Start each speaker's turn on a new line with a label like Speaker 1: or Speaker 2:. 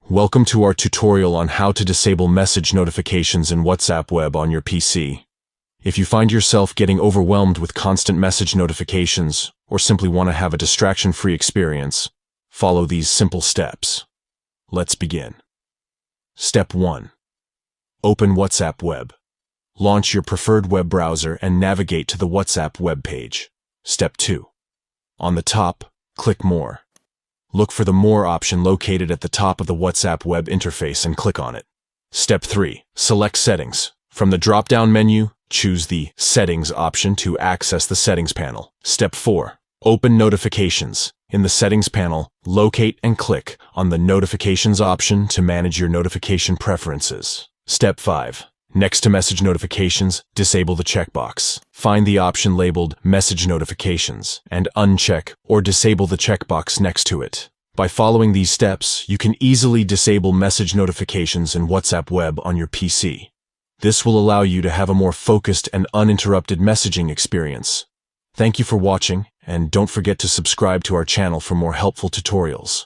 Speaker 1: Welcome to our tutorial on how to disable message notifications in WhatsApp Web on your PC. If you find yourself getting overwhelmed with constant message notifications or simply want to have a distraction-free experience, follow these simple steps. Let's begin. Step 1. Open WhatsApp Web. Launch your preferred web browser and navigate to the WhatsApp web page. Step 2. On the top, click More. Look for the More option located at the top of the WhatsApp web interface and click on it. Step 3. Select Settings. From the drop-down menu, choose the Settings option to access the Settings panel. Step 4. Open Notifications. In the Settings panel, locate and click on the Notifications option to manage your notification preferences. Step 5. Next to Message Notifications, disable the checkbox. Find the option labeled Message Notifications and uncheck or disable the checkbox next to it. By following these steps, you can easily disable message notifications in WhatsApp Web on your PC. This will allow you to have a more focused and uninterrupted messaging experience. Thank you for watching, and don't forget to subscribe to our channel for more helpful tutorials.